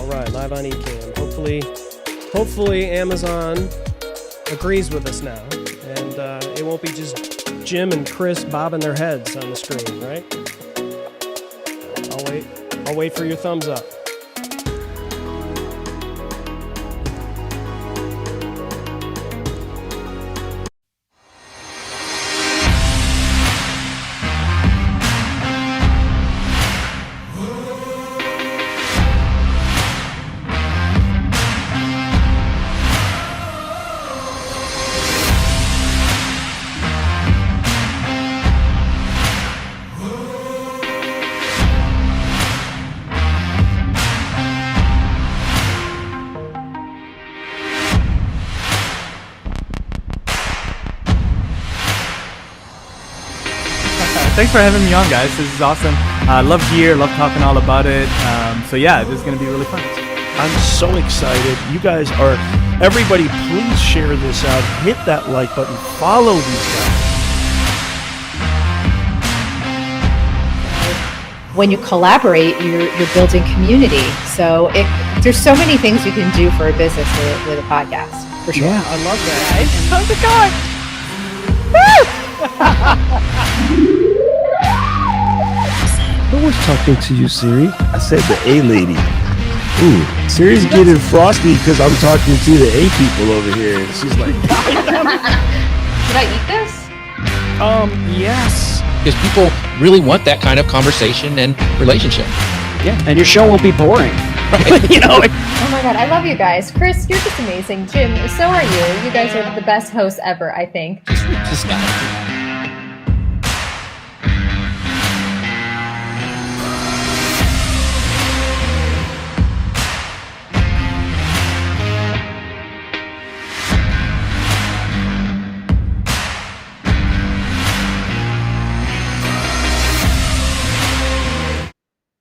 All right, live on Ecamm. Hopefully Amazon agrees with us now, and it won't be just Jim and Chris bobbing their heads on the screen, right? I'll wait for your thumbs up. Thanks for having me on, guys. This is awesome. Love gear, love talking all about it. So yeah, this is going to be really fun. I'm so excited. You guys are, everybody please share this out. Hit that like button. Follow these guys. When you collaborate, you're building community. So there's so many things you can do for a business with a podcast, for sure. Yeah, I love that. How's it going? Who was talking to you, Siri? I said the A lady. Ooh, Siri's getting frosty because I'm talking to the A people over here. And she's like, Should I eat this? Yes. Because people really want that kind of conversation and relationship. Yeah, and your show won't be boring. Right? You know. Oh my God, I love you guys. Chris, you're just amazing. Jim, so are you. You guys are the best hosts ever, I think. Just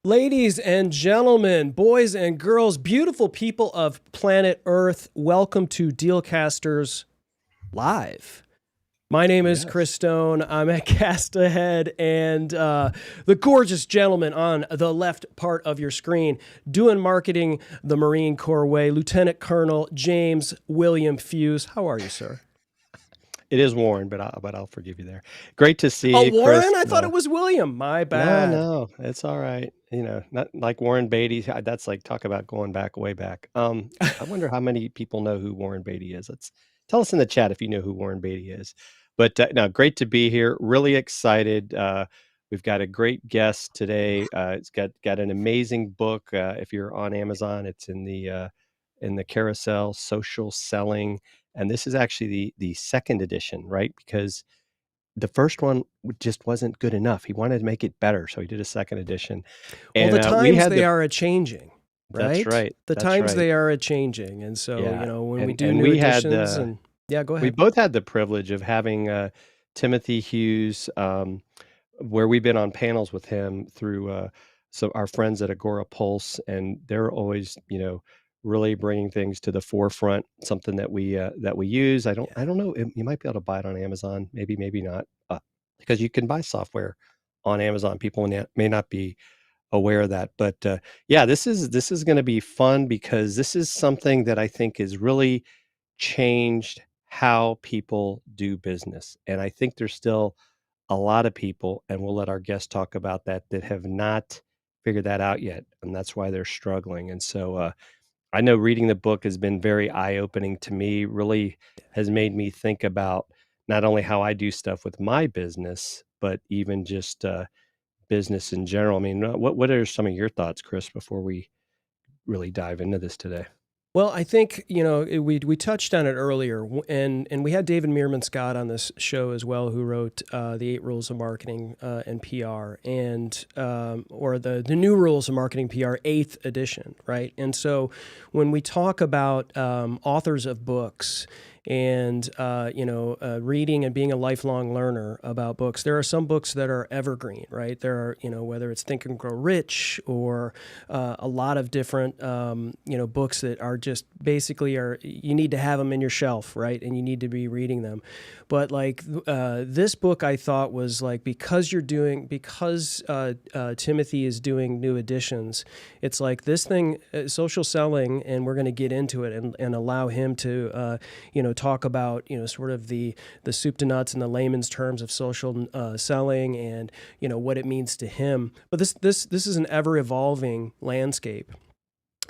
Ladies and gentlemen, boys and girls, beautiful people of planet Earth, welcome to Dealcasters Live. My name is Chris Stone. I'm at Cast Ahead, and the gorgeous gentleman on the left part of your screen doing marketing the Marine Corps way, Lieutenant Colonel James William Hughes. How are you, sir? It is Warren, but I'll forgive you there. Great to see Oh, you, Warren? Chris. I thought it was William. My bad. No, it's all right. You know, not like Warren Beatty. That's like talk about going back, way back. I wonder how many people know who Warren Beatty is. Tell us in the chat if you know who Warren Beatty is. But no, great to be here. Really excited. We've got a great guest today. It's got an amazing book. If you're on Amazon, it's in the carousel, Social Selling. And this is actually the second edition, right? Because the first one just wasn't good enough. He wanted to make it better, so he did a second edition. Well, And the times they are a-changing, right? That's right. The That's times right. they are a-changing. And so, Yeah. you know, when we And- do and new we had, editions and... Yeah, go We ahead. both had the privilege of having Timothy Hughes, where we've been on panels with him through so our friends at Agora Pulse, and they're always, really bringing things to the forefront. Something that we use. I don't know. You might be able to buy it on Amazon. Maybe not, because you can buy software on Amazon. People may not be aware of that, but yeah, this is going to be fun because this is something that I think is really changed how people do business. And I think there's still a lot of people, and we'll let our guests talk about that have not figured that out yet. And that's why they're struggling. And so I know reading the book has been very eye-opening to me, really has made me think about not only how I do stuff with my business, but even just business in general. I mean, what are some of your thoughts, Chris, before we really dive into this today? Well, I think, we touched on it earlier, and we had David Meerman Scott on this show as well, who wrote the 8 Rules of Marketing and PR, and or the New Rules of Marketing PR 8th edition, right? And so when we talk about authors of books and reading and being a lifelong learner about books. There are some books that are evergreen, right? There are, whether it's Think and Grow Rich or a lot of different books that are just basically you need to have them in your shelf, right? And you need to be reading them. But like this book, I thought was like, because Timothy is doing new editions, it's like this thing, social selling, and we're going to get into it and allow him to talk about sort of the soup to nuts and the layman's terms of social selling and what it means to him. But this is an ever evolving landscape.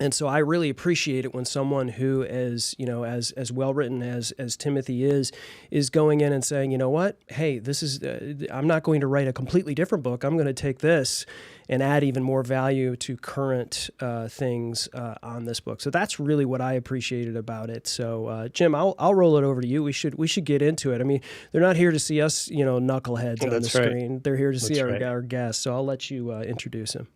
And so I really appreciate it when someone who is, as well written as Timothy is going in and saying, you know what, hey, this is, I'm not going to write a completely different book. I'm going to take this and add even more value to current things on this book. So that's really what I appreciated about it. So Jim, I'll roll it over to you. We should get into it. I mean, they're not here to see us, knuckleheads on the screen. They're here to see our guests. So I'll let you introduce him.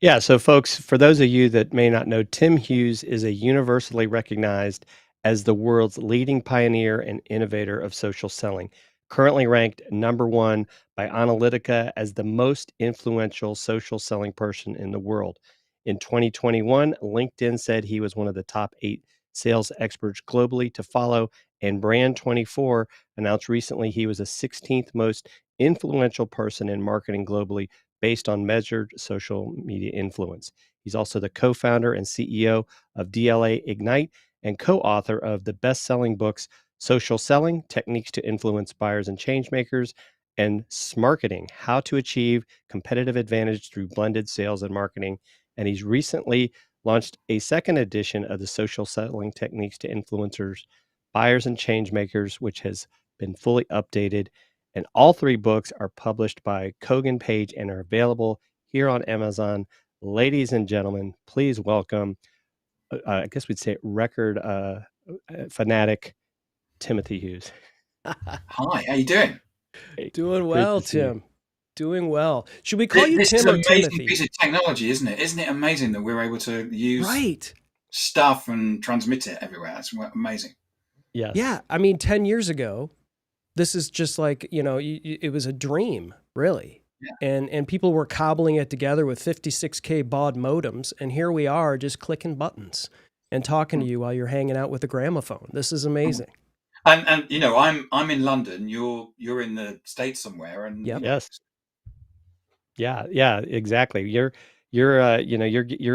Yeah, so folks, for those of you that may not know, Tim Hughes is a universally recognized as the world's leading pioneer and innovator of social selling, currently ranked number one by Analytica as the most influential social selling person in the world. In 2021, LinkedIn said he was one of the top 8 sales experts globally to follow, and Brand24 announced recently he was the 16th most influential person in marketing globally based on measured social media influence. He's also the co-founder and CEO of DLA Ignite and co-author of the best-selling books Social Selling: Techniques to Influence Buyers and Changemakers and Smarketing: How to Achieve Competitive Advantage Through Blended Sales and Marketing. And he's recently launched a second edition of the Social Selling Techniques to Influencers, Buyers and Changemakers, which has been fully updated. And all 3 books are published by Kogan Page and are available here on Amazon. Ladies and gentlemen, please welcome, I guess we'd say record fanatic, Timothy Hughes. Hi, how you doing? Hey, Doing great well, to see you. Tim. Doing well. Should we call you This is Tim an or amazing Timothy? piece of technology, isn't it? Isn't it amazing that we're able to use Right. stuff and transmit it everywhere? That's amazing. Yes. Yeah. I mean, 10 years ago, this is just like, it was a dream, really. Yeah. And people were cobbling it together with 56K baud modems. And here we are just clicking buttons and talking to you while you're hanging out with a gramophone. This is amazing. And I'm in London. You're in the States somewhere, and Yep. Yes. Yeah, exactly. You're you're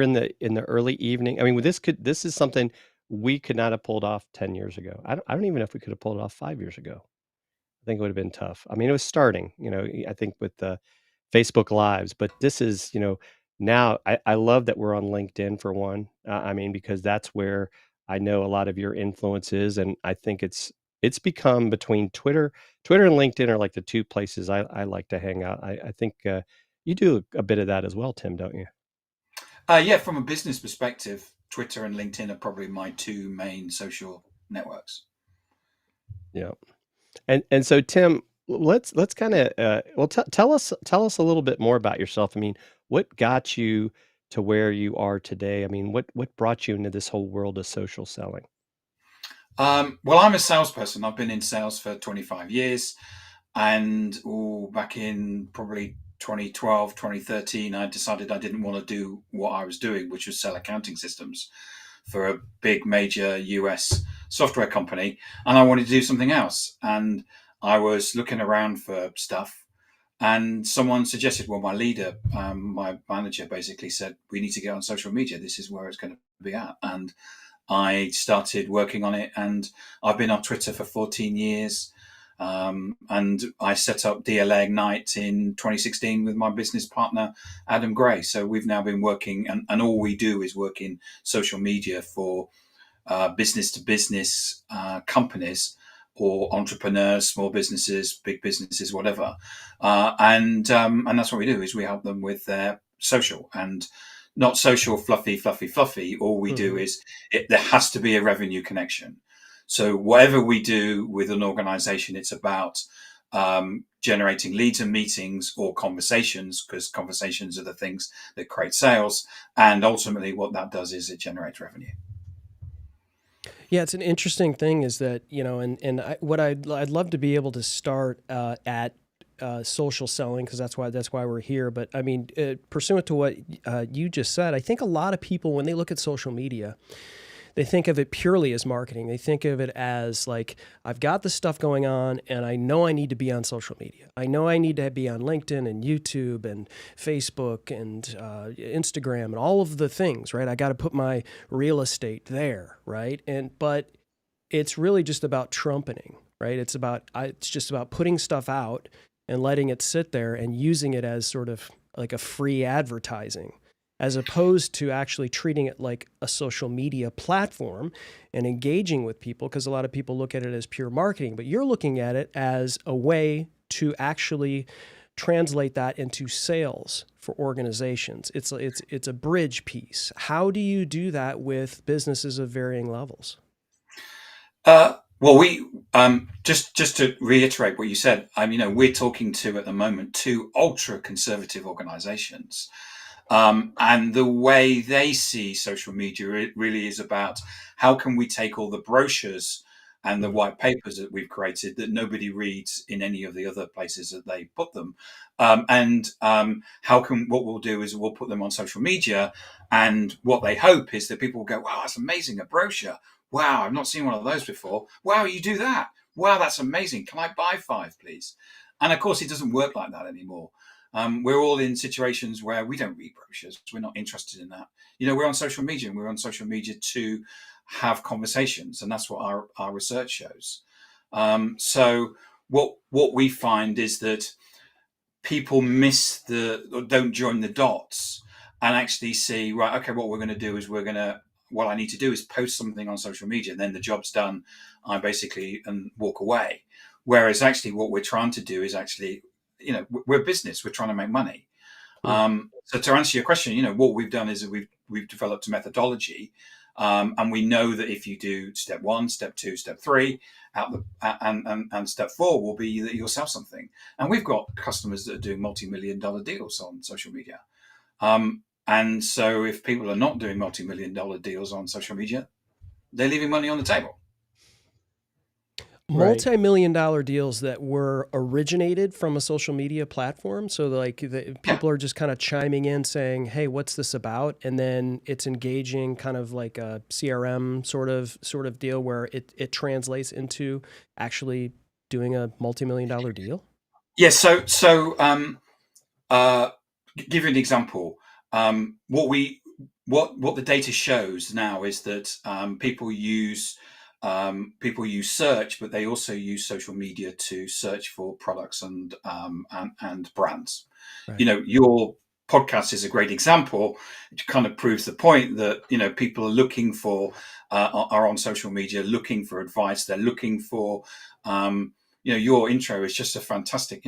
in the early evening. I mean, this is something we could not have pulled off 10 years ago. I don't even know if we could have pulled it off 5 years ago. I think it would have been tough. I mean, it was starting, I think with the Facebook Lives, but this is, now I love that we're on LinkedIn for one. I mean, because that's where I know a lot of your influence is, and I think it's become between Twitter and LinkedIn are like the 2 places I like to hang out. I think you do a bit of that as well, Tim, don't you? Yeah, from a business perspective, Twitter and LinkedIn are probably my 2 main social networks. Yeah. And so Tim, let's kind of tell us a little bit more about yourself. I mean, what got you to where you are today? I mean, what brought you into this whole world of social selling? Well, I'm a salesperson. I've been in sales for 25 years. And back in probably 2012, 2013, I decided I didn't want to do what I was doing, which was sell accounting systems for a big major US software company. And I wanted to do something else. And I was looking around for stuff. And someone suggested, well, my leader, my manager basically said, we need to get on social media. This is where it's going to be at. And I started working on it, and I've been on Twitter for 14 years. And I set up DLA Ignite in 2016 with my business partner, Adam Gray. So we've now been working, and all we do is work in social media for business to business companies or entrepreneurs, small businesses, big businesses, whatever. And that's what we do is we help them with their social, and not social fluffy. All we do is there has to be a revenue connection. So whatever we do with an organization, it's about generating leads and meetings or conversations, because conversations are the things that create sales. And ultimately what that does is it generates revenue. Yeah, it's an interesting thing is that, what I'd love to be able to start at social selling, because that's why we're here. But I mean, pursuant to what you just said, I think a lot of people, when they look at social media, they think of it purely as marketing. They think of it as like, I've got this stuff going on and I know I need to be on social media. I know I need to be on LinkedIn and YouTube and Facebook and Instagram and all of the things, right? I got to put my real estate there, right? But it's really just about trumpeting, right? It's just about putting stuff out and letting it sit there and using it as sort of like a free advertising, as opposed to actually treating it like a social media platform and engaging with people, because a lot of people look at it as pure marketing, but you're looking at it as a way to actually translate that into sales for organizations. It's a bridge piece. How do you do that with businesses of varying levels? Well, we just to reiterate what you said. We're talking to at the moment two ultra conservative organisations, and the way they see social media, it really is about how can we take all the brochures and the white papers that we've created that nobody reads in any of the other places that they put them, what we'll do is we'll put them on social media, and what they hope is that people will go, wow, that's amazing, a brochure. Wow, I've not seen one of those before. Wow, you do that. Wow, that's amazing. Can I buy 5, please? And of course, it doesn't work like that anymore. We're all in situations where we don't read brochures. We're not interested in that. We're on social media, and we're on social media to have conversations, and that's what our research shows. So what we find is that people don't join the dots and actually see, right, okay, what we're going to do is what I need to do is post something on social media, and then the job's done. I basically and walk away. Whereas actually what we're trying to do is actually, we're business, we're trying to make money. So to answer your question, what we've done is that we've developed a methodology, and we know that if you do step 1, step 2, step 3, and step 4 will be that you'll sell something. And we've got customers that are doing multi-million-dollar deals on social media. And so if people are not doing multi-million-dollar deals on social media, they're leaving money on the table. Multi-million-dollar deals that were originated from a social media platform. So like people are just kind of chiming in saying, hey, what's this about? And then it's engaging kind of like a CRM sort of deal where it translates into actually doing a multi-million-dollar deal. Yeah. Give you an example. What the data shows now is that people use search, but they also use social media to search for products and brands. Right. Your podcast is a great example. It kind of proves the point that people are looking for are on social media looking for advice. They're looking for your intro is just a fantastic,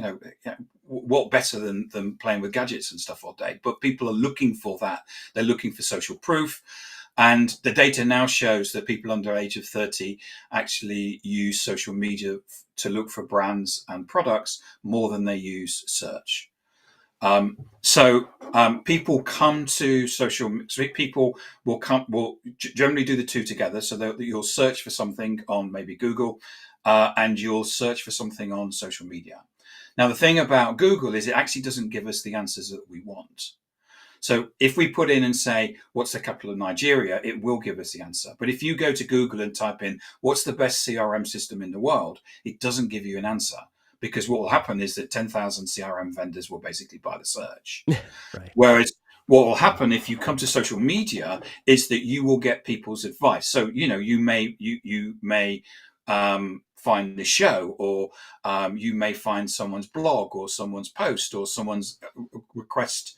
what better than playing with gadgets and stuff all day? But people are looking for that. They're looking for social proof. And the data now shows that people under the age of 30 actually use social media to look for brands and products more than they use search. People come to people will generally do the two together. So you'll search for something on maybe Google, and you'll search for something on social media. Now, the thing about Google is it actually doesn't give us the answers that we want. So if we put in and say, what's the capital of Nigeria, it will give us the answer. But if you go to Google and type in, what's the best CRM system in the world, it doesn't give you an answer, because what will happen is that 10,000 CRM vendors will basically buy the search. Right. Whereas what will happen if you come to social media is that you will get people's advice. So, you may find the show, or you may find someone's blog or someone's post or someone's request.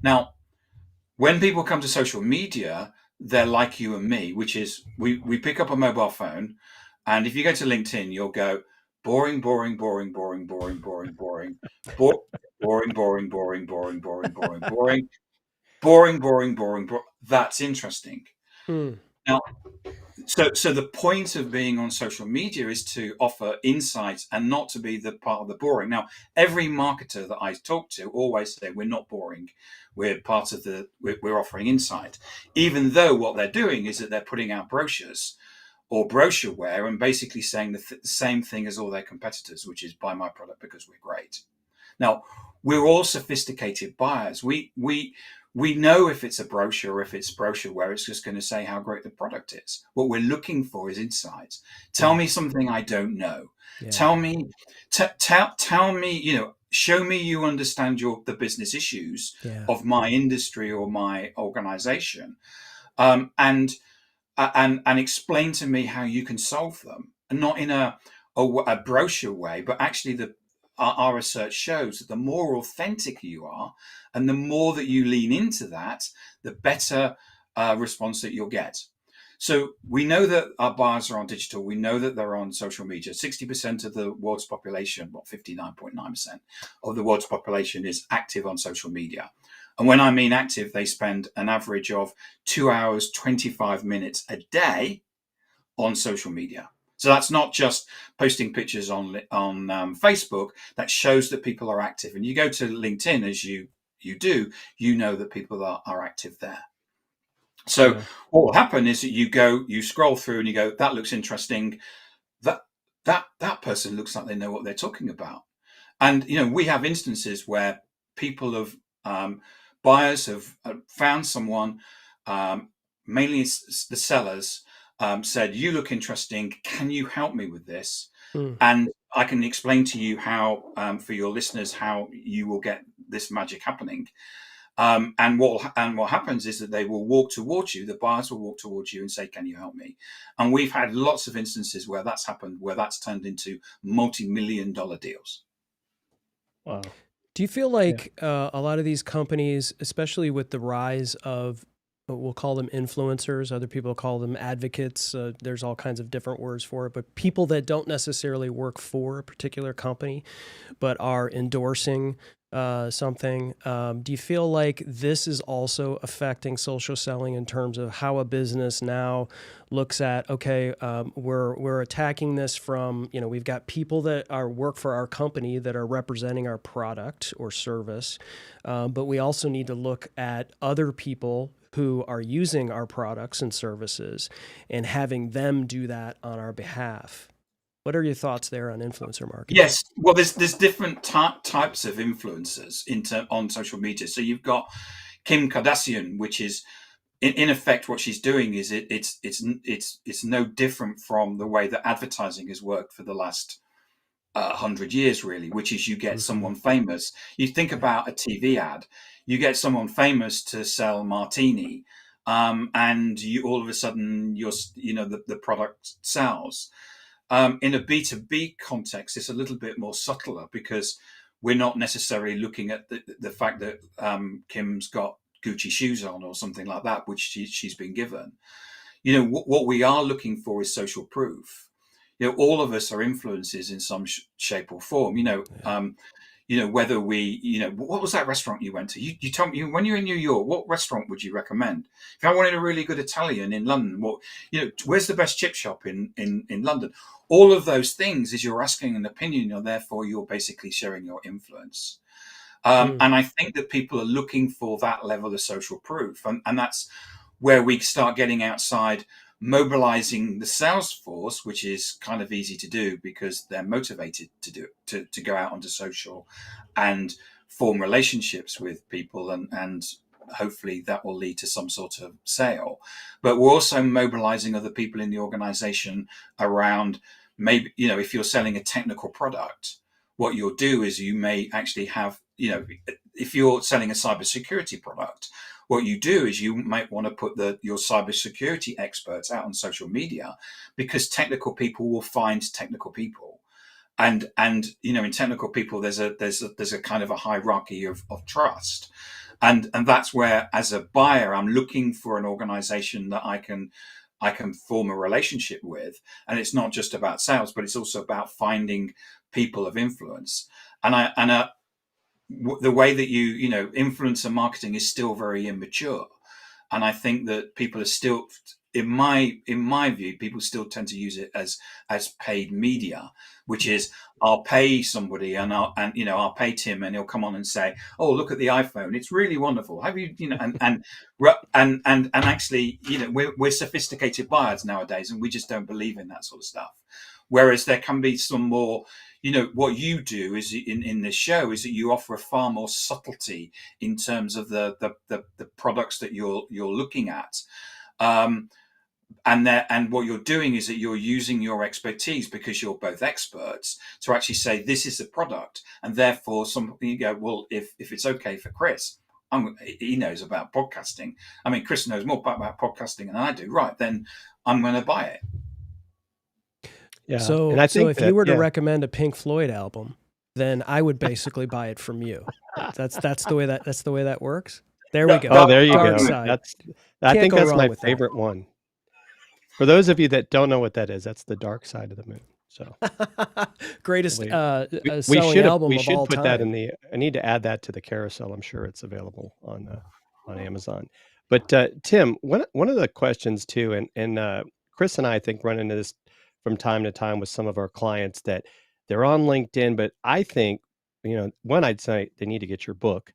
Now, when people come to social media, they're like you and me, which is we pick up a mobile phone, and if you go to LinkedIn, you'll go boring, boring, boring, boring, boring, boring, boring, boring, boring, boring, boring, boring, boring, boring, boring, boring, boring, boring. That's interesting. Now, So the point of being on social media is to offer insights and not to be the part of the boring. Now, every marketer that I talk to always say we're not boring. We're part of we're offering insight, even though what they're doing is that they're putting out brochures or brochureware and basically saying the same thing as all their competitors, which is buy my product because we're great. Now, we're all sophisticated buyers. We know if it's a brochure or if it's brochure where it's just going to say how great the product is. What we're looking for is insights. Tell me something I don't know. Yeah. Tell me, tell me, show me you understand the business issues of my industry or my organization, and explain to me how you can solve them, and not in a brochure way, but actually our research shows that the more authentic you are and the more that you lean into that, the better response that you'll get. So we know that our buyers are on digital. We know that they're on social media. 60% of the world's population, 59.9% of the world's population is active on social media. And when I mean active, they spend an average of 2 hours, 25 minutes a day on social media. So that's not just posting pictures on Facebook. That shows that people are active. And you go to LinkedIn, as you do, you know that people are active there. So what will happen is that you scroll through and you go, that looks interesting. That person looks like they know what they're talking about. And, we have instances where people buyers have found someone, mainly the sellers, said, you look interesting. Can you help me with this? And I can explain to you how, for your listeners, how you will get this magic happening. And what happens is that they will walk towards you. The buyers will walk towards you and say, "Can you help me?" And we've had lots of instances where that's happened, where that's turned into multi-million-dollar deals. Wow. Do you feel like a lot of these companies, especially with the rise of, we'll call them influencers, other people call them advocates, there's all kinds of different words for it, but people that don't necessarily work for a particular company, but are endorsing something. Do you feel like this is also affecting social selling in terms of how a business now looks at, okay, we're attacking this from, we've got people that work for our company that are representing our product or service, but we also need to look at other people who are using our products and services and having them do that on our behalf. What are your thoughts there on influencer marketing? Yes, well, there's different types of influencers on social media. So you've got Kim Kardashian, which is in effect what she's doing is it's no different from the way that advertising has worked for the last 100 years, really, which is you get someone famous. You think about a TV ad, you get someone famous to sell martini, and you all of a sudden the product sells. In a B2B context, it's a little bit more subtler because we're not necessarily looking at the fact that Kim's got Gucci shoes on or something like that, which she's been given. What we are looking for is social proof. All of us are influences in some shape or form. Whether what was that restaurant you went to? You told me when you're in New York, what restaurant would you recommend? If I wanted a really good Italian in London, where's the best chip shop in London? All of those things is you're asking an opinion, or therefore you're basically sharing your influence. And I think that people are looking for that level of social proof, and that's where we start getting outside, mobilizing the sales force, which is kind of easy to do because they're motivated to go out onto social and form relationships with people, and hopefully that will lead to some sort of sale. But we're also mobilizing other people in the organization around, maybe, if you're selling a technical product, what you'll do is you may actually have, if you're selling a cybersecurity product, what you do is you might want to put your cybersecurity experts out on social media, because technical people will find technical people, and in technical people there's a kind of a hierarchy of trust, and that's where, as a buyer, I'm looking for an organization that I can form a relationship with, and it's not just about sales, but it's also about finding people of influence, and the way that influencer marketing is still very immature, and I think that people are still in my view, people still tend to use it as paid media, which is I'll pay somebody I'll pay Tim and he'll come on and say, oh, look at the iPhone, it's really wonderful. Have you and actually, we're sophisticated buyers nowadays, and we just don't believe in that sort of stuff. Whereas there can be some more, what you do is in this show is that you offer a far more subtlety in terms of the products that you're looking at. And what you're doing is that you're using your expertise, because you're both experts, to actually say this is the product, and therefore you go, well, if it's okay for Chris, he knows about podcasting. I mean, Chris knows more about podcasting than I do, right? Then I'm going to buy it. Yeah. So, and I think if you were to recommend a Pink Floyd album, then I would basically buy it from you. That's the way that works. There we go. Oh, there you Dark go. Side. I think that's my with that. favorite one. For those of you that don't know what that is, that's the Dark Side of the Moon. So greatest we selling should album we of should all put time. that in the. I need to add that to the carousel. I'm sure it's available on Amazon. But Tim, one of the questions too, and Chris and I think run into this from time to time with some of our clients, that they're on LinkedIn, but I think one, I'd say they need to get your book,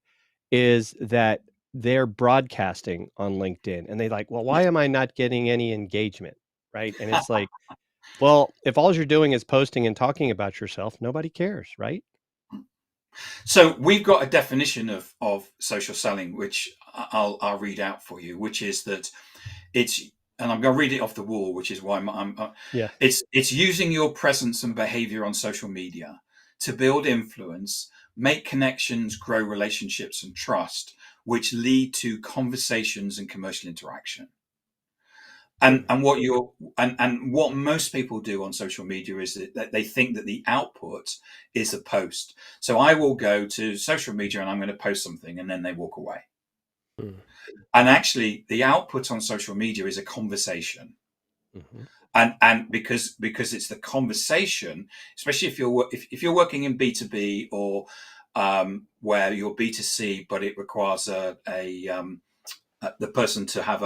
is that they're broadcasting on LinkedIn, and they like, well, why am I not getting any engagement, right? And it's like, well, if all you're doing is posting and talking about yourself, nobody cares, right? So we've got a definition of social selling, which I'll read out for you, which is that it's, and I'm going to read it off the wall, which is why it's using your presence and behavior on social media to build influence, make connections, grow relationships and trust, which lead to conversations and commercial interaction. And what most people do on social media is that they think that the output is a post. So I will go to social media and I'm going to post something, and then they walk away. And actually, the output on social media is a conversation. And because it's the conversation, especially if you're working in B2B or where you're B2C, but it requires the person to have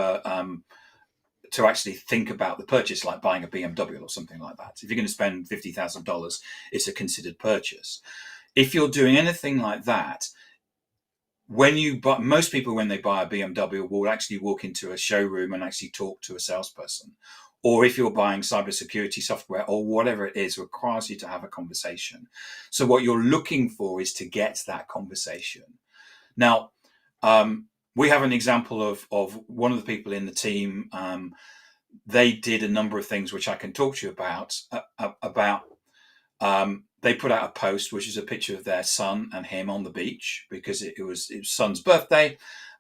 to actually think about the purchase, like buying a BMW or something like that. If you're going to spend $50,000, it's a considered purchase. If you're doing anything like that, most people, when they buy a BMW, will actually walk into a showroom and actually talk to a salesperson. Or if you're buying cybersecurity software or whatever it is, requires you to have a conversation. So what you're looking for is to get that conversation. Now, we have an example of one of the people in the team. They did a number of things which I can talk to you about. They put out a post, which is a picture of their son and him on the beach, because it was his son's birthday.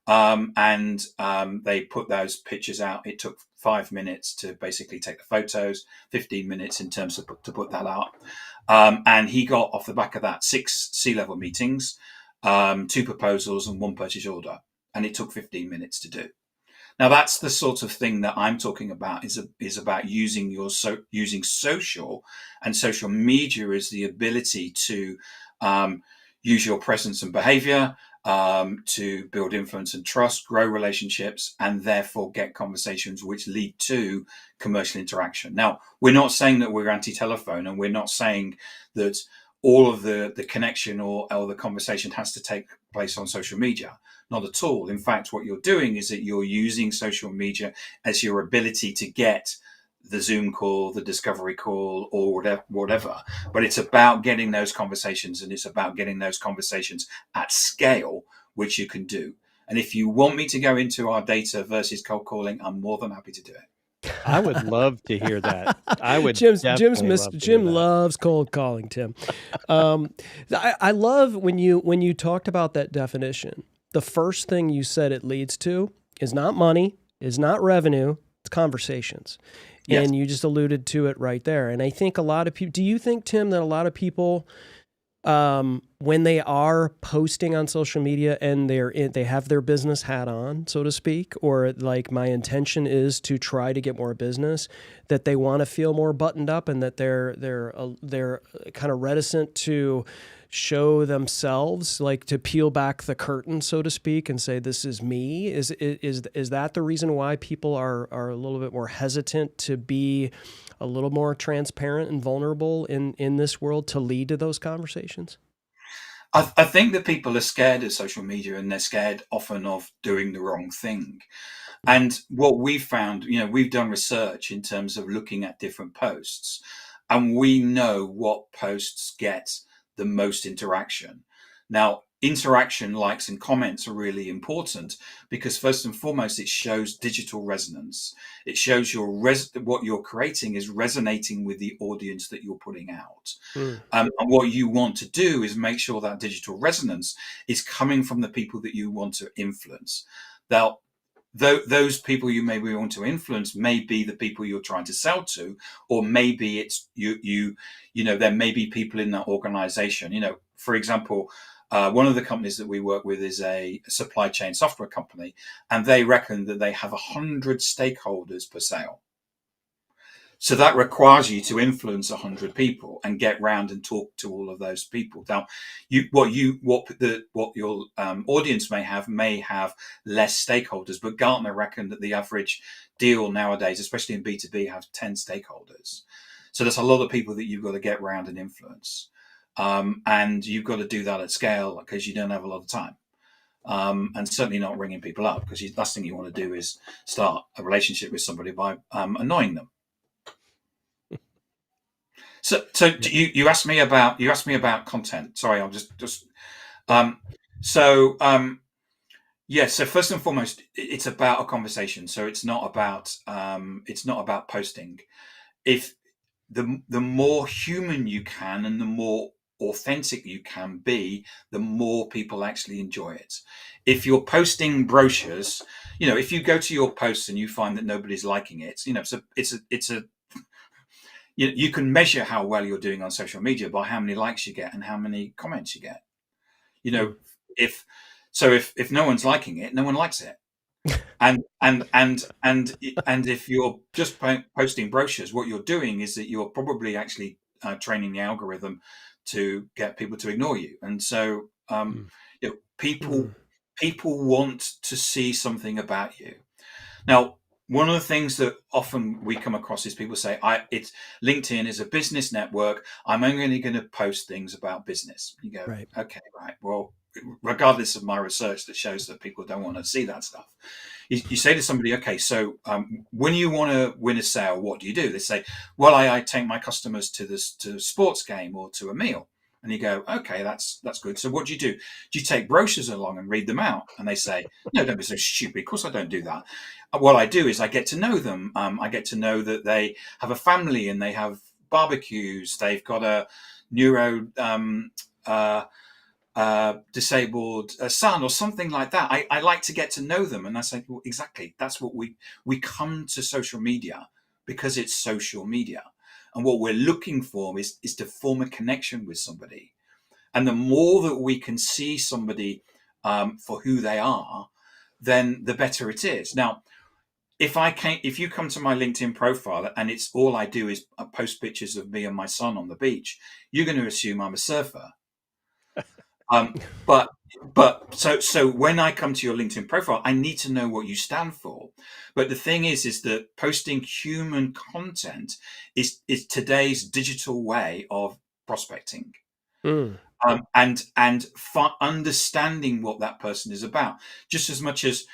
And they put those pictures out. It took 5 minutes to basically take the photos, 15 minutes in terms of to put that out. And he got, off the back of that, 6 C-level meetings, 2 proposals and 1 purchase order. And it took 15 minutes to do. Now, that's the sort of thing that I'm talking about, is about using using social and social media as the ability to use your presence and behavior to build influence and trust, grow relationships, and therefore get conversations which lead to commercial interaction. Now, we're not saying that we're anti-telephone, and we're not saying that all of the connection or the conversation has to take place on social media. Not at all. In fact, what you're doing is that you're using social media as your ability to get the Zoom call, the discovery call, or whatever. But it's about getting those conversations, and it's about getting those conversations at scale, which you can do. And if you want me to go into our data versus cold calling, I'm more than happy to do it. I would love to hear that. I would. Jim Jim loves cold calling, Tim. I love when you talked about that definition. The first thing you said it leads to is not money, is not revenue, it's conversations. Yes. And you just alluded to it right there. And I think a lot of people, do you think, Tim, that a lot of people, when they are posting on social media and they have their business hat on, so to speak, or like my intention is to try to get more business, that they want to feel more buttoned up, and that they're kind of reticent to show themselves, like to peel back the curtain, so to speak, and say, this is me? Is that the reason why people are a little bit more hesitant to be a little more transparent and vulnerable in this world to lead to those conversations? I think that people are scared of social media, and they're scared often of doing the wrong thing. And what we've found, we've done research in terms of looking at different posts, and we know what posts get the most interaction. Now, interaction, likes, and comments are really important because first and foremost, it shows digital resonance. It shows what you're creating is resonating with the audience that you're putting out. And what you want to do is make sure that digital resonance is coming from the people that you want to influence. Now, those people you maybe want to influence may be the people you're trying to sell to, or maybe it's there may be people in that organization. For example, one of the companies that we work with is a supply chain software company, and they reckon that they have 100 stakeholders per sale. So that requires you to influence 100 people and get round and talk to all of those people. Now, what your audience may have less stakeholders, but Gartner reckoned that the average deal nowadays, especially in B2B, have 10 stakeholders. So that's a lot of people that you've got to get round and influence. And you've got to do that at scale because you don't have a lot of time. And certainly not ringing people up, because the last thing you want to do is start a relationship with somebody by annoying them. So you asked me about content. Sorry, I'll just so first and foremost, it's about a conversation. So it's not about posting. If the more human you can and the more authentic you can be, the more people actually enjoy it. If you're posting brochures, if you go to your posts and you find that nobody's liking it, so it's a you can measure how well you're doing on social media by how many likes you get and how many comments you get. If no one's liking it, no one likes it. And if you're just posting brochures, what you're doing is that you're probably actually training the algorithm to get people to ignore you. And so people want to see something about you. Now, one of the things that often we come across is people say, "It's LinkedIn is a business network. I'm only going to post things about business." You go, right. Okay, right. Well, regardless of my research that shows that people don't want to see that stuff, you say to somebody, "Okay, so when you want to win a sale, what do?" They say, "Well, I take my customers to a sports game or to a meal." And you go, "Okay, that's good. So what do? Do you take brochures along and read them out?" And they say, "No, don't be so stupid. Of course I don't do that. What I do is I get to know them. I get to know that they have a family and they have barbecues. They've got a neuro disabled son or something like that. I like to get to know them." And I say, well, exactly. That's what we come to social media because it's social media. And what we're looking for is to form a connection with somebody. And the more that we can see somebody for who they are, then the better it is. Now, if you come to my LinkedIn profile and it's all I do is post pictures of me and my son on the beach, you're going to assume I'm a surfer. So when I come to your LinkedIn profile, I need to know what you stand for. But the thing is that posting human content is today's digital way of prospecting. And understanding what that person is about, just as much as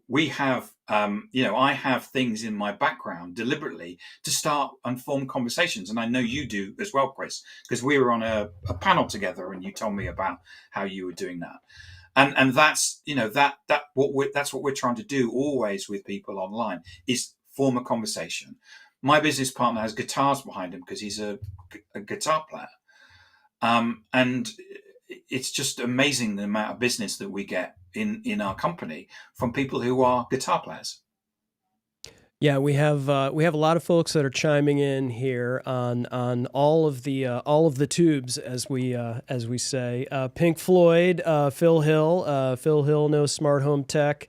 we have I have things in my background deliberately to start and form conversations, and I know you do as well, Chris, because we were on a panel together and you told me about how you were doing that. And that's that's what we're trying to do always with people online, is form a conversation. My business partner has guitars behind him because he's a guitar player. And it's just amazing the amount of business that we get in our company from people who are guitar players. Yeah, we have a lot of folks that are chiming in here on all of the tubes, as we say. Pink Floyd, Phil Hill. Phil Hill knows Smart Home Tech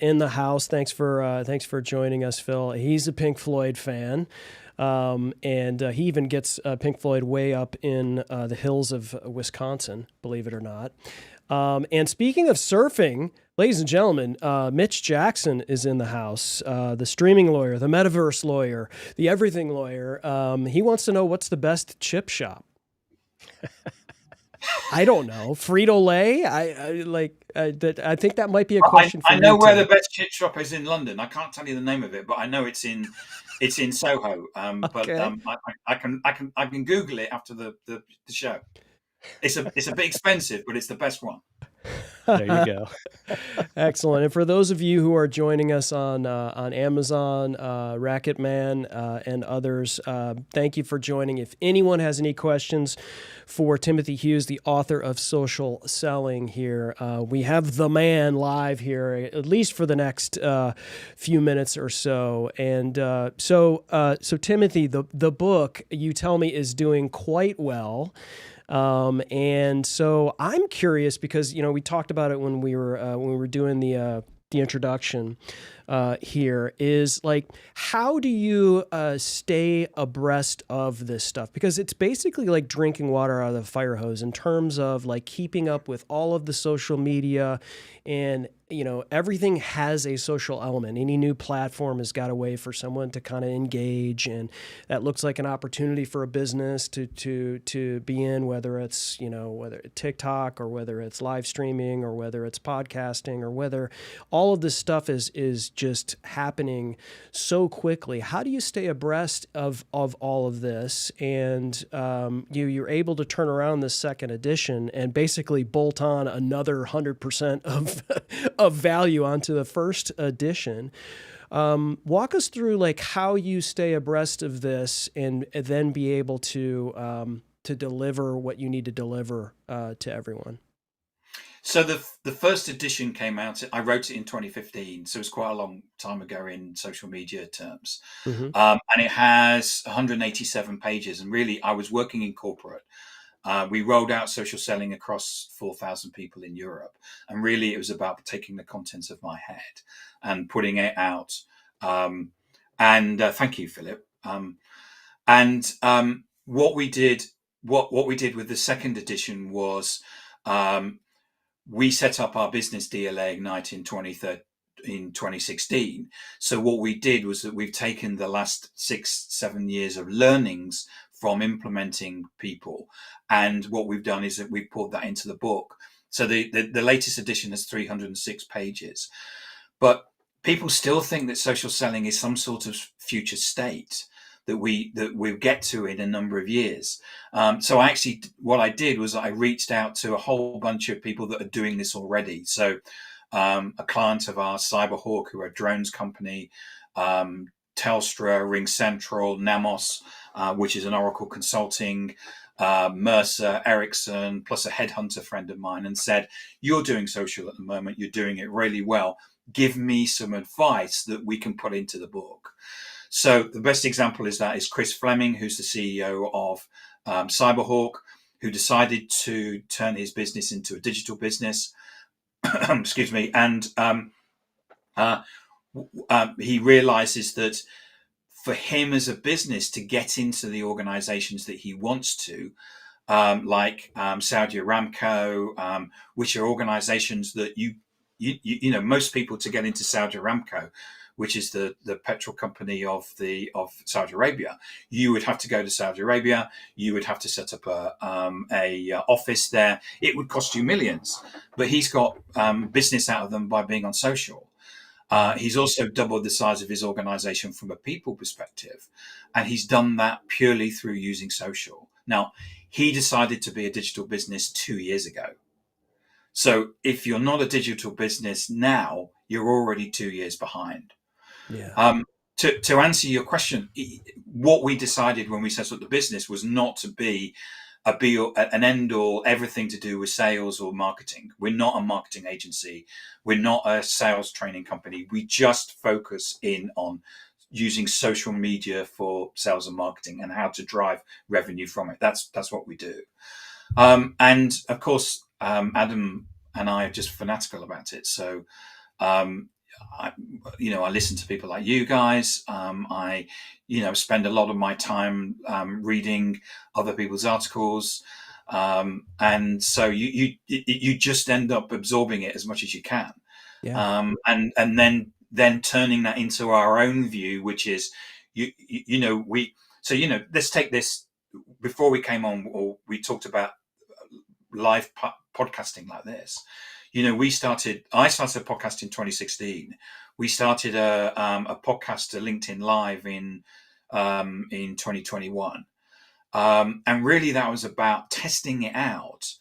in the house. Thanks for joining us, Phil. He's a Pink Floyd fan. And he even gets Pink Floyd way up in the hills of Wisconsin, believe it or not. And speaking of surfing, ladies and gentlemen, Mitch Jackson is in the house, the streaming lawyer, the metaverse lawyer, the everything lawyer. He wants to know what's the best chip shop. I don't know. Frito-Lay? I think that might be a question for I you, know where Tim. the best chip shop is in London. I can't tell you the name of it, but I know it's in Soho. But Okay. I can Google it after the show. It's a bit expensive, but it's the best one. There you go. Excellent. And for those of you who are joining us on Amazon, Racket Man, and others, thank you for joining. If anyone has any questions for Timothy Hughes, the author of Social Selling here, we have the man live here, at least for the next few minutes or so. And so Timothy, the book, you tell me, is doing quite well. And so I'm curious because, we talked about it when we were doing the introduction here, is like, how do you stay abreast of this stuff? Because it's basically like drinking water out of the fire hose in terms of like keeping up with all of the social media, and everything has a social element. Any new platform has got a way for someone to kind of engage, and that looks like an opportunity for a business to be in, whether it's whether it's TikTok or whether it's live streaming or whether it's podcasting or whether all of this stuff is just happening so quickly. How do you stay abreast of all of this? And you're able to turn around this second edition and basically bolt on another 100% of value onto the first edition. Walk us through like how you stay abreast of this and then be able to deliver what you need to deliver to everyone. So the first edition came out. I wrote it in 2015, so it's quite a long time ago in social media terms. Mm-hmm. And it has 187 pages. And really, I was working in corporate. We rolled out social selling across 4,000 people in Europe. And really, it was about taking the contents of my head and putting it out. Thank you, Philip. What we did with the second edition was we set up our business DLA Ignite in 2016. So what we did was that we've taken the last 6-7 years of learnings from implementing people, and what we've done is that we've put that into the book. So the latest edition has 306 pages, but people still think that social selling is some sort of future state that we'll get to in a number of years. So what I did was I reached out to a whole bunch of people that are doing this already. So a client of ours, Cyberhawk, who are a drones company, Telstra, Ring Central, Namos, which is an Oracle consulting, Mercer, Ericsson, plus a headhunter friend of mine, and said, "You're doing social at the moment. You're doing it really well. Give me some advice that we can put into the book." So the best example is Chris Fleming, who's the CEO of Cyberhawk, who decided to turn his business into a digital business. Excuse me. And he realizes that for him as a business to get into the organizations that he wants to, like Saudi Aramco, which are organizations that most people, to get into Saudi Aramco, which is the petrol company of Saudi Arabia, you would have to go to Saudi Arabia. You would have to set up a office there. It would cost you millions. But he's got business out of them by being on social. He's also doubled the size of his organization from a people perspective, and he's done that purely through using social. Now, he decided to be a digital business 2 years ago. So if you're not a digital business now, you're already 2 years behind. Yeah. To answer your question, what we decided when we set up the business was not to be an end all, everything to do with sales or marketing. We're not a marketing agency. We're not a sales training company. We just focus in on using social media for sales and marketing and how to drive revenue from it. That's what we do. And of course, Adam and I are just fanatical about it. So I listen to people like you guys. I spend a lot of my time reading other people's articles, and so you just end up absorbing it as much as you can, Yeah. and then turning that into our own view, which is let's take this. Before we came on, or we talked about live podcasting like this. I started a podcast in 2016. We started a podcast, a LinkedIn Live in 2021. And really that was about testing it out,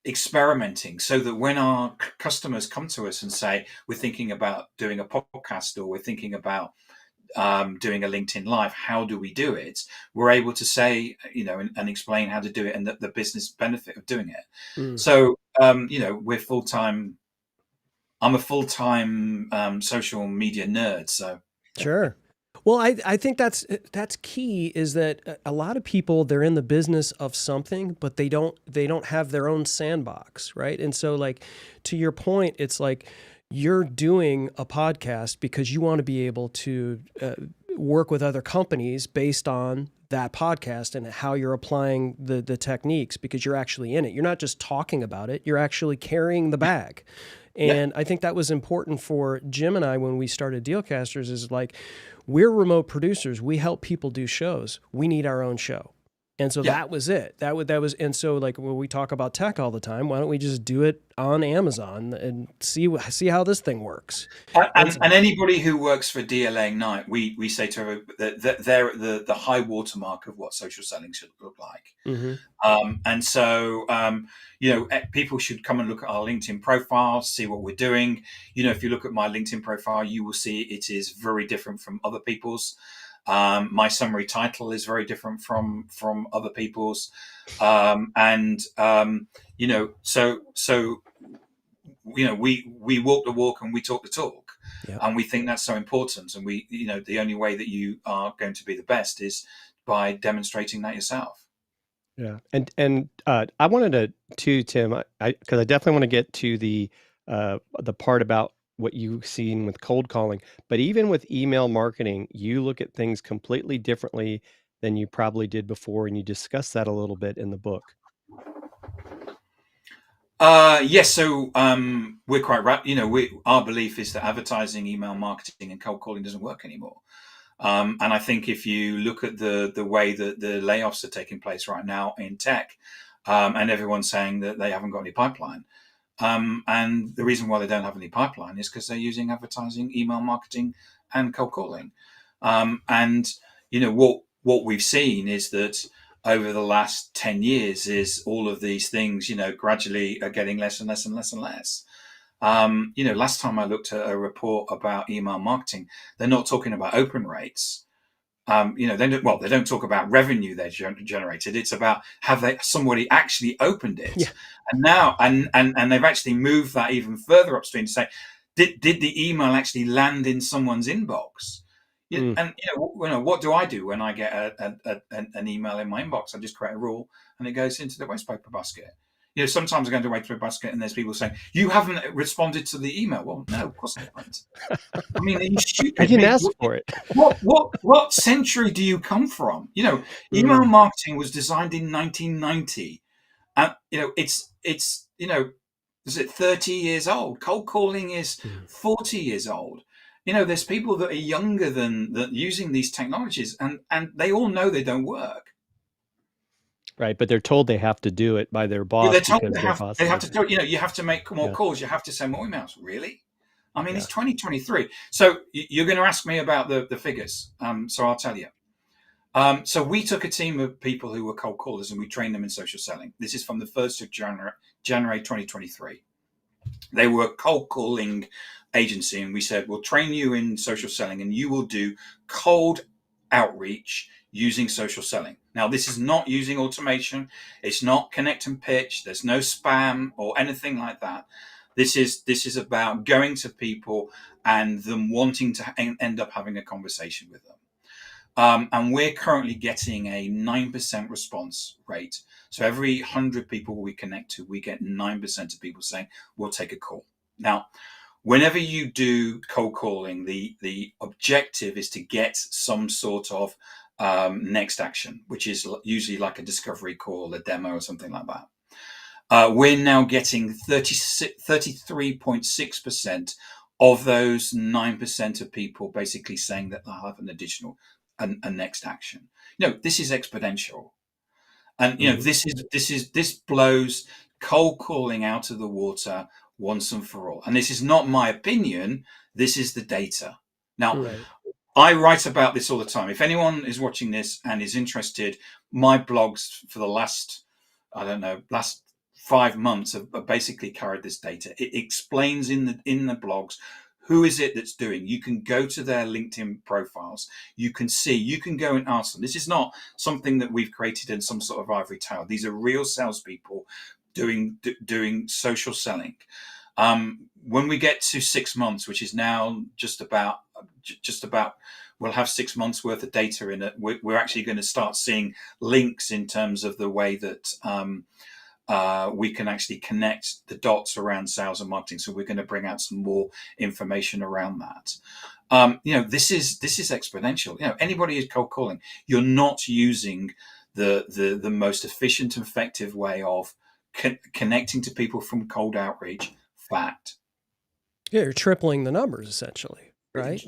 experimenting, so that when our customers come to us and say, we're thinking about doing a podcast, or we're thinking about doing a LinkedIn Live, how do we do it? We're able to say, and explain how to do it, and the business benefit of doing it. Mm. So, we're full time. I'm a full time social media nerd. So, Sure. Well, I think that's key, is that a lot of people, they're in the business of something, but they don't have their own sandbox, right? And so, like, to your point, it's like you're doing a podcast because you want to be able to work with other companies based on that podcast and how you're applying the techniques, because you're actually in it. You're not just talking about it, you're actually carrying the bag. And I think that was important for Jim and I when we started Dealcasters, is like, we're remote producers. We help people do shows. We need our own show. And so that was it. That was, and so, like, when we talk about tech all the time, why don't we just do it on Amazon and see how this thing works? And anybody who works for DLA Ignite, we say to her that they're at the high watermark of what social selling should look like. Mm-hmm. And so, people should come and look at our LinkedIn profile, see what we're doing. If you look at my LinkedIn profile, you will see it is very different from other people's. My summary title is very different from other people's. So we walk the walk and we talk the talk. Yep. And we think that's so important. And the only way that you are going to be the best is by demonstrating that yourself. Yeah. And I wanted to Tim, because I definitely want to get to the part about what you've seen with cold calling, but even with email marketing, you look at things completely differently than you probably did before, and you discuss that a little bit in the book. Yes. So we're quite right. Our belief is that advertising, email marketing, and cold calling doesn't work anymore. And I think if you look at the way that the layoffs are taking place right now in tech, and everyone's saying that they haven't got any pipeline. And the reason why they don't have any pipeline is because they're using advertising, email marketing, and cold calling. What we've seen is that over the last 10 years is all of these things, gradually are getting less and less and less and less. Last time I looked at a report about email marketing, they're not talking about open rates. They don't talk about revenue they generated. It's about somebody actually opened it, and now and they've actually moved that even further upstream to say, did the email actually land in someone's inbox? And what do I do when I get an email in my inbox? I just create a rule, and it goes into the waste paper basket. Sometimes I go into a waste paper basket, and there's people saying, "You haven't responded to the email." Well, no, of course I haven't. I mean, are you stupid? I didn't ask for it. What century do you come from? Email marketing was designed in 1990, and it's is it 30 years old? Cold calling is 40 years old. There's people that are younger than that using these technologies, and they all know they don't work. Right, but they're told they have to do it by their boss. They're told they have to do it. You have to make more calls. You have to send more emails. Really? I mean, it's 2023. So you're going to ask me about the figures. So I'll tell you. So we took a team of people who were cold callers and we trained them in social selling. This is from the 1st of January 2023. They were a cold calling agency, and we said, we'll train you in social selling and you will do cold outreach using social selling. Now, this is not using automation. It's not connect and pitch. There's no spam or anything like that. This is about going to people and them wanting to end up having a conversation with them. And we're currently getting a 9% response rate. So every 100 people we connect to, we get 9% of people saying, we'll take a call. Now, whenever you do cold calling, the objective is to get some sort of next action, which is usually like a discovery call, a demo, or something like that. We're now getting 33.6% of those 9% of people basically saying that they'll have an additional, a next action. This is exponential. And this blows cold calling out of the water once and for all. And this is not my opinion. This is the data. Now, I write about this all the time. If anyone is watching this and is interested, my blogs for the last 5 months have basically carried this data. It explains in the blogs who is it that's doing. You can go to their LinkedIn profiles. You can see, you can go and ask them. This is not something that we've created in some sort of ivory tower. These are real salespeople doing social selling. When we get to 6 months, which is now just about, we'll have 6 months worth of data in it. We're actually going to start seeing links in terms of the way that we can actually connect the dots around sales and marketing. So we're going to bring out some more information around that. This is exponential. Anybody is cold calling. You're not using the most efficient and effective way of connecting to people from cold outreach. Fact. Yeah, you're tripling the numbers essentially, right?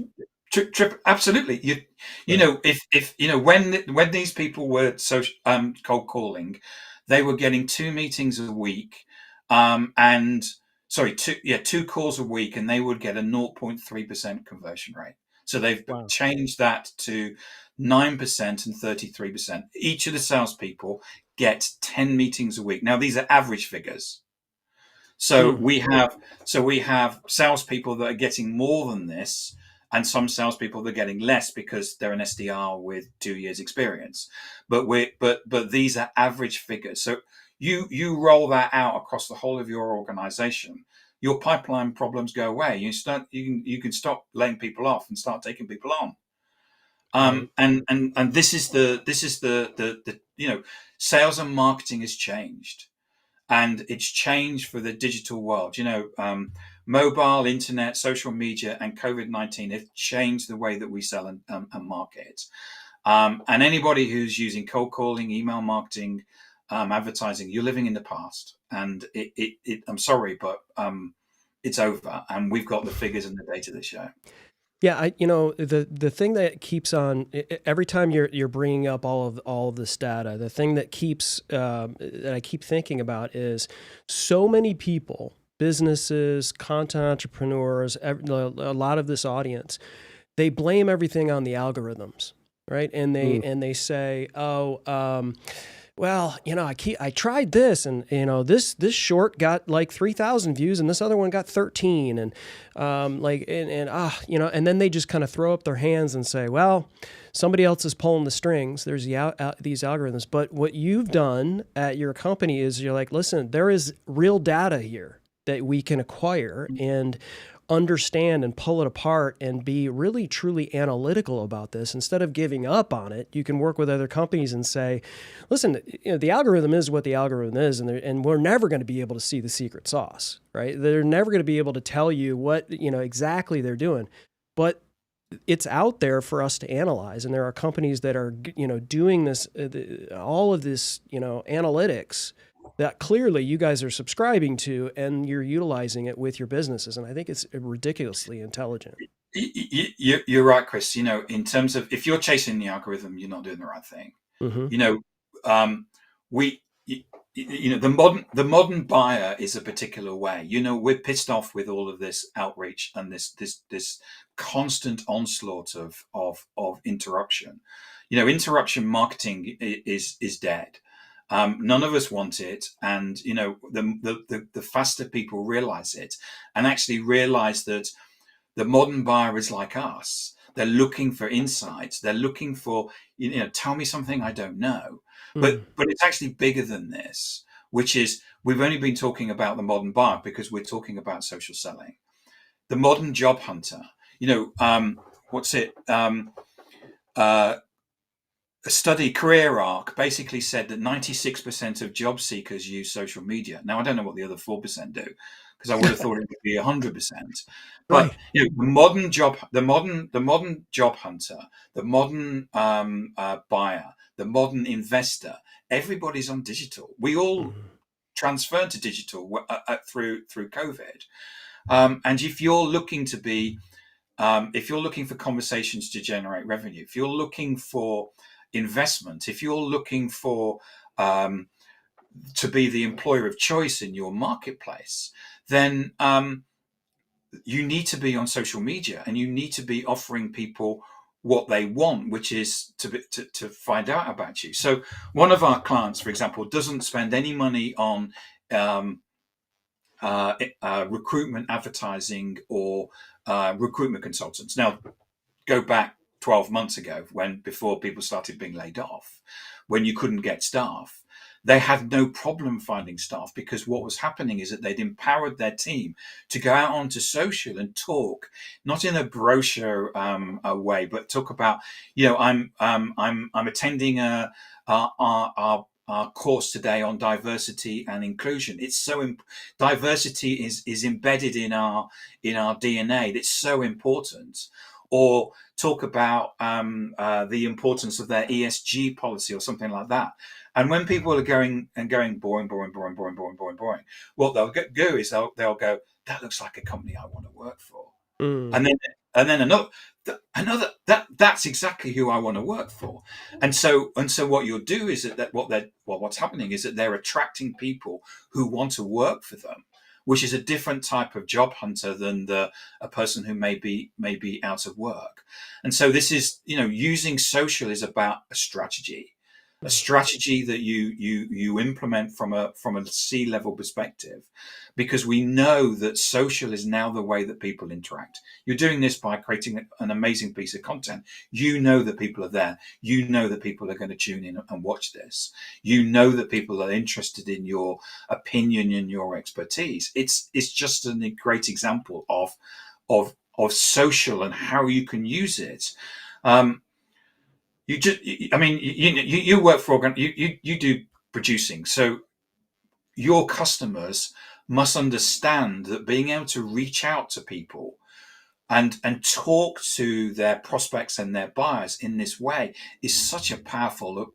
Absolutely. When these people were cold calling, they were getting 2 meetings a week, two calls a week, and they would get a 0.3% conversion rate. So they've changed that to 9% and 33%. Each of the salespeople get 10 meetings a week. Now these are average figures. So we have salespeople that are getting more than this, and some salespeople that are getting less because they're an SDR with 2 years experience. But these are average figures. So you roll that out across the whole of your organization, your pipeline problems go away. You can stop laying people off and start taking people on. And this is the sales and marketing has changed. And it's changed for the digital world. Mobile, internet, social media, and COVID-19 have changed the way that we sell and market. And anybody who's using cold calling, email marketing, advertising, you're living in the past. And I'm sorry, but it's over. And we've got the figures and the data that show. Yeah, the thing that keeps on every time you're bringing up all of this data, the thing that keeps that I keep thinking about is so many people, businesses, content entrepreneurs, a lot of this audience, they blame everything on the algorithms, right? And they say, well, I tried this, and this short got like 3,000 views, and this other one got 13, and and then they just kind of throw up their hands and say, well, somebody else is pulling the strings. There's these algorithms, but what you've done at your company is you're like, listen, there is real data here that we can acquire and understand and pull it apart and be really truly analytical about this. Instead of giving up on it, you can work with other companies and say, listen, the algorithm is what the algorithm is, and we're never going to be able to see the secret sauce, right? They're never going to be able to tell you what exactly they're doing, but it's out there for us to analyze. And there are companies that are doing this, all of this analytics that clearly you guys are subscribing to, and you're utilizing it with your businesses. And I think it's ridiculously intelligent. You're right, Chris. In terms of, if you're chasing the algorithm, you're not doing the right thing. Mm-hmm. The modern buyer is a particular way. We're pissed off with all of this outreach and this constant onslaught of interruption. Interruption marketing is dead. None of us want it, and the faster people realize it, and actually realize that the modern buyer is like us. They're looking for insights. They're looking for tell me something I don't know. But it's actually bigger than this, which is, we've only been talking about the modern buyer because we're talking about social selling. The modern job hunter. A study, Career Arc, basically said that 96% of job seekers use social media. Now, I don't know what the other 4% do, because I would have thought it would be 100%. But Right. you know, the modern job hunter, the modern buyer, the modern investor, everybody's on digital. We all transferred to digital through COVID. And if you're looking to be, if you're looking for conversations to generate revenue, if you're looking for investment, if you're looking for to be the employer of choice in your marketplace, then you need to be on social media, and you need to be offering people what they want, which is to find out about you. So one of our clients, for example, doesn't spend any money on recruitment advertising or recruitment consultants. Now, go back 12 months ago, before people started being laid off, when you couldn't get staff, they had no problem finding staff, because what was happening is that they'd empowered their team to go out onto social and talk, not in a brochure way, but talk about, you know, I'm attending our course today on diversity and inclusion. It's so diversity is embedded in our DNA. It's so important. Or talk about the importance of their ESG policy or something like that. And when people are going boring, what they'll do is they'll go, that looks like a company I want to work for. And then another that's exactly who I want to work for. And so what you'll do is what's happening is that they're attracting people who want to work for them, which is a different type of job hunter than a person who may be out of work. And so this is, you know, using social is about a strategy that you implement from a C-level perspective, because we know that social is now the way that people interact. You're doing this by creating an amazing piece of content. You know that people are there. You know that people are going to tune in and watch this. You know that people are interested in your opinion and your expertise. It's just a great example of social and how you can use it. You work for you do producing, so your customers must understand that being able to reach out to people and talk to their prospects and their buyers in this way is such a powerful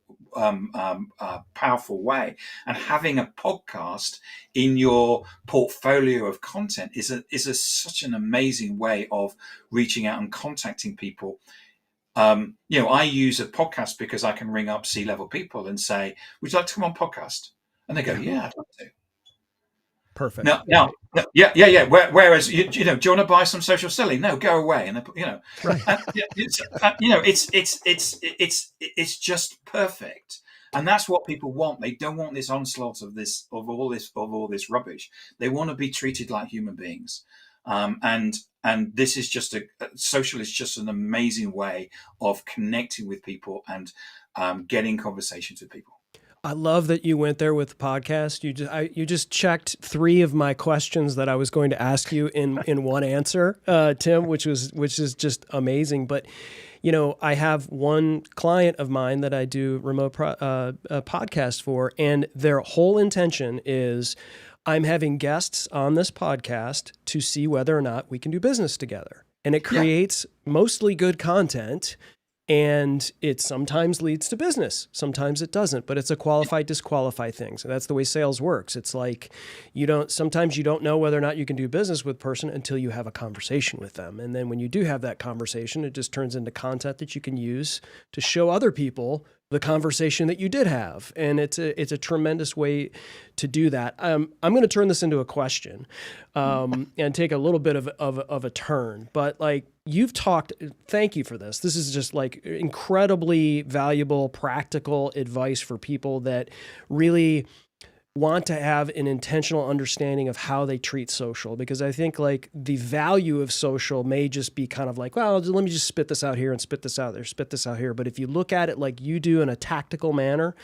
way. And having a podcast in your portfolio of content is such an amazing way of reaching out and contacting people. You know, I use a podcast because I can ring up C-level people and say, would you like to come on podcast? And they go, yeah, I'd love to. Perfect. Now, yeah. Whereas, you know, do you want to buy some social selling? No, go away. And you know, Right. you know, it's just perfect. And that's what people want. They don't want this onslaught of all this rubbish. They want to be treated like human beings. And this is just social is just an amazing way of connecting with people and getting conversations with people. I love that you went there with the podcast. You just checked 3 of my questions that I was going to ask you in one answer, Tim, which is just amazing. But you know, I have one client of mine that I do remote podcast for, and their whole intention is, I'm having guests on this podcast to see whether or not we can do business together. And it creates mostly good content. And it sometimes leads to business. Sometimes it doesn't, but it's a qualify, disqualify thing. So that's the way sales works. It's like sometimes you don't know whether or not you can do business with a person until you have a conversation with them. And then when you do have that conversation, it just turns into content that you can use to show other people the conversation that you did have. And it's a tremendous way to do that. I'm going to turn this into a question and take a little bit of a turn, but like, you've talked, thank you for this. This is just like incredibly valuable, practical advice for people that really want to have an intentional understanding of how they treat social, because I think like the value of social may just be kind of like, well, let me just spit this out here and spit this out there, spit this out here. But if you look at it like you do in a tactical manner,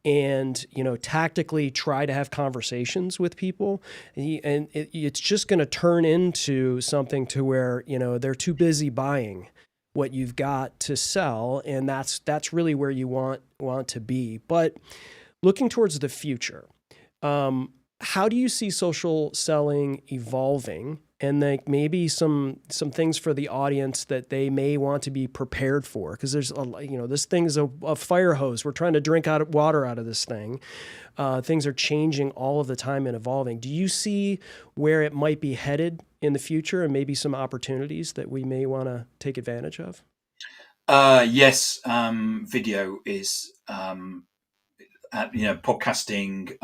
and, you know, tactically try to have conversations with people, and it's just going to turn into something to where, you know, they're too busy buying what you've got to sell. And that's really where you want to be. But looking towards the future, how do you see social selling evolving? And like maybe some things for the audience that they may want to be prepared for, because there's this thing's a fire hose. We're trying to drink water out of this thing. Things are changing all of the time and evolving. Do you see where it might be headed in the future, and maybe some opportunities that we may want to take advantage of? Yes, video is podcasting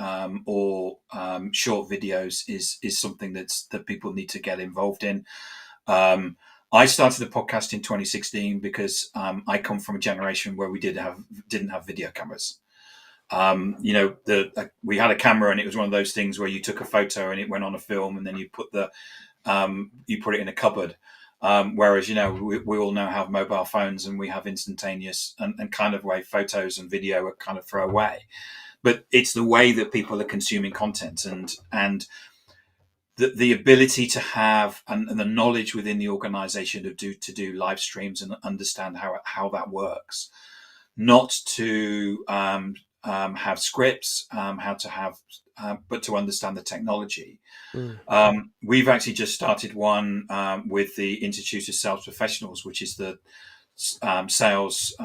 or short videos is something that people need to get involved in. I started the podcast in 2016 because I come from a generation where we didn't have video cameras. We had a camera, and it was one of those things where you took a photo and it went on a film, and then you put it in a cupboard. Whereas, we all now have mobile phones, and we have instantaneous and kind of way photos and video are kind of throwaway. But it's the way that people are consuming content, and the ability to have and the knowledge within the organization to do live streams and understand how that works. Not to have scripts, but to understand the technology. We've actually just started one with the Institute of Sales Professionals, which is the sales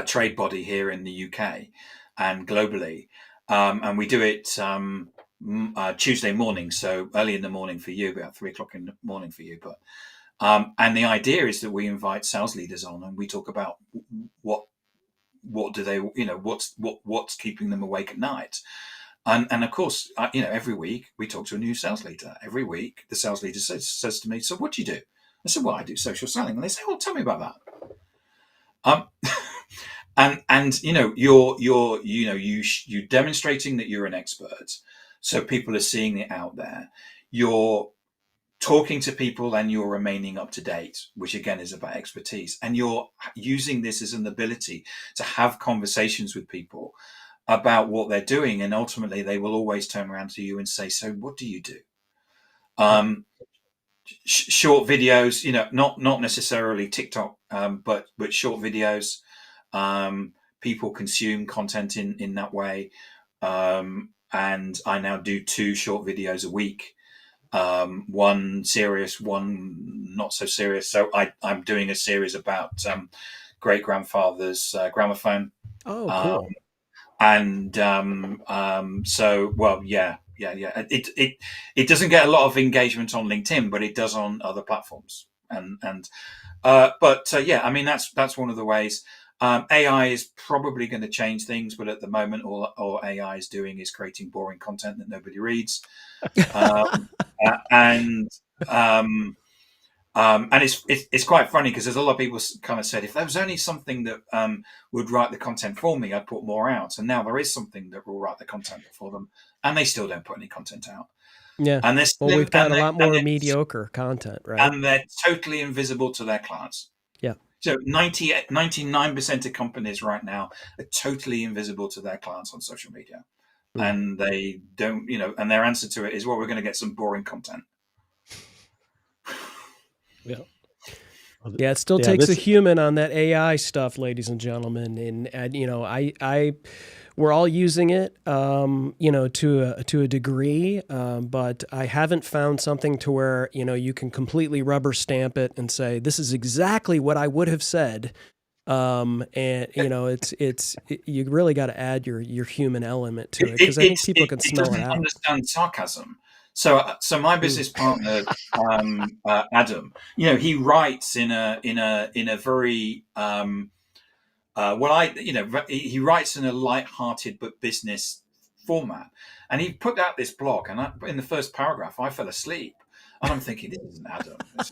trade body here in the UK and globally. And we do it Tuesday morning, so early in the morning for you, about 3:00 in the morning for you. But and the idea is that we invite sales leaders on, and we talk about what do they, what's keeping them awake at night. And of course, every week we talk to a new sales leader. Every week the sales leader says to me, "So what do you do?" I said, "Well, I do social selling." And they say, "Well, tell me about that." You're demonstrating that you're an expert, so people are seeing it out there. You're talking to people, and you're remaining up to date, which again is about expertise. And you're using this as an ability to have conversations with people about what they're doing, and ultimately they will always turn around to you and say, "So what do you do?" Short videos, not necessarily TikTok, but short videos. People consume content in that way, and I now do 2 short videos a week, one serious, one not so serious. So I'm doing a series about great grandfather's gramophone. Oh, cool. It doesn't get a lot of engagement on LinkedIn, but it does on other platforms. That's one of the ways. AI is probably going to change things, but at the moment, all AI is doing is creating boring content that nobody reads. And it's quite funny, because there's a lot of people kind of said, if there was only something that would write the content for me, I'd put more out. And now there is something that will write the content for them, and they still don't put any content out. Yeah. And we've got a lot more mediocre content, right? And they're totally invisible to their clients. Yeah. So 99% of companies right now are totally invisible to their clients on social media. And they don't, and their answer to it is, well, we're going to get some boring content. Yeah, it still takes a human on that AI stuff, ladies and gentlemen. And we're all using it, to a degree, but I haven't found something to where, you can completely rubber stamp it and say, this is exactly what I would have said. You really got to add your human element to it, because I think people can smell it out. Understand sarcasm. So my business partner, Adam, he writes in a very he writes in a light-hearted but business format, and he put out this blog, and in the first paragraph I fell asleep, and I'm thinking, this isn't Adam. What's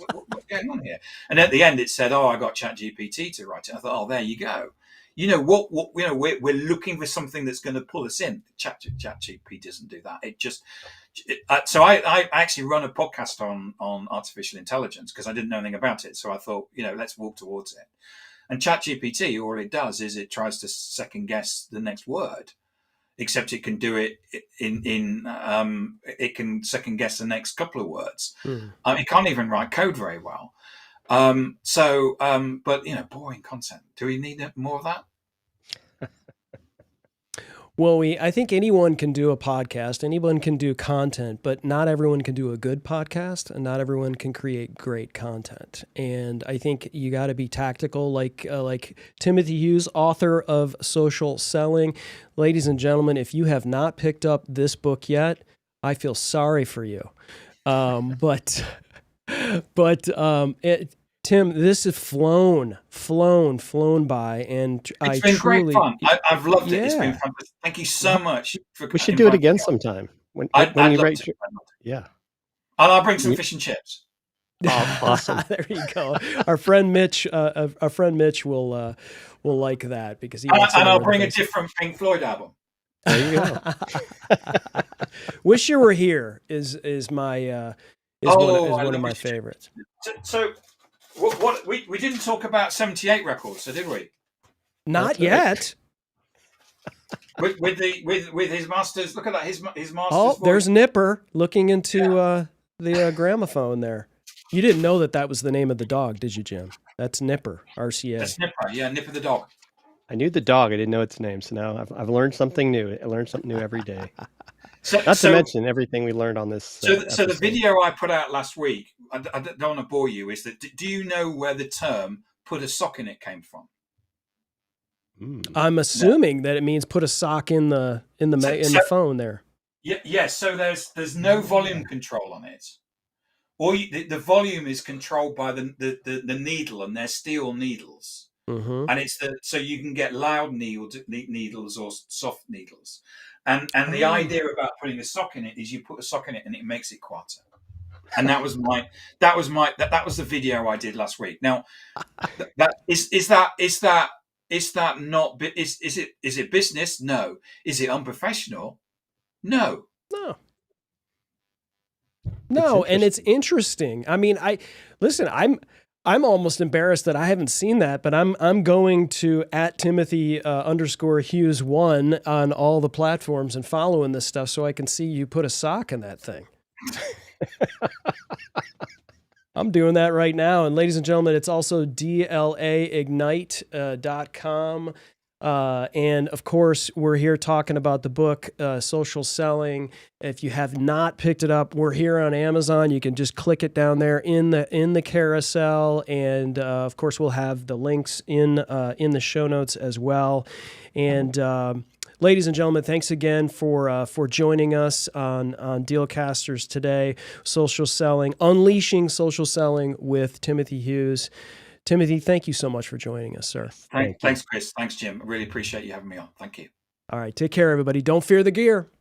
going on here? And at the end it said, "Oh, I got ChatGPT to write it." I thought, "Oh, there you go." We're looking for something that's going to pull us in. ChatGPT doesn't do that. So I actually run a podcast on artificial intelligence, because I didn't know anything about it. So I thought, let's walk towards it. And ChatGPT, all it does is it tries to second guess the next word, except it can do it it can second guess the next couple of words. It can't even write code very well. But boring content. Do we need more of that? Well, I think anyone can do a podcast, anyone can do content, but not everyone can do a good podcast, and not everyone can create great content. And I think you got to be tactical, like Timothy Hughes, author of Social Selling. Ladies and gentlemen, if you have not picked up this book yet, I feel sorry for you. But Tim, this has flown by, and It's been great fun. I've loved it. It's been Yeah. fun. Thank you so much for We should do it inviting again me on. sometime. When I'd you love write, to. yeah. And I'll bring some fish and chips. Oh, awesome. There you go. Our friend Mitch will like that because he wants And to know I'll where the bring a base- different Pink Floyd album. There you go. Wish You Were Here is one of my favorites. So what we didn't talk about 78 records, so did we? Not yet. With his masters. Look at that. His masters. Oh, voice. there's Nipper looking into the gramophone there. You didn't know that was the name of the dog, did you, Jim? That's Nipper, RCA. That's Nipper. Yeah, Nipper the dog. I knew the dog. I didn't know its name. So now I've learned something new. I learn something new every day. Not to mention everything we learned on this. So the video I put out last week, I don't want to bore you, is that do you know where the term "put a sock in it" came from? I'm assuming that it means put a sock in the phone there. Yeah. So there's no volume control on it. Or the volume is controlled by the needle, and they're steel needles. Mm-hmm. And so you can get loud needles or soft needles. And the idea about putting a sock in it is you put a sock in it and it makes it quieter. And that was the video I did last week. Now, is it business? No. Is it unprofessional? No. No, and it's interesting. I mean, I'm almost embarrassed that I haven't seen that, but I'm going to @Timothy_Hughes1 on all the platforms and following this stuff so I can see you put a sock in that thing. I'm doing that right now. And ladies and gentlemen, it's also DLAignite.com. And of course, we're here talking about the book, Social Selling. If you have not picked it up, we're here on Amazon. You can just click it down there in the carousel. And of course, we'll have the links in the show notes as well. And ladies and gentlemen, thanks again for joining us on Dealcasters today. Social Selling, Unleashing Social Selling with Timothy Hughes. Timothy, thank you so much for joining us, sir. Thanks, Chris. Thanks, Jim. I really appreciate you having me on. Thank you. All right. Take care, everybody. Don't fear the gear.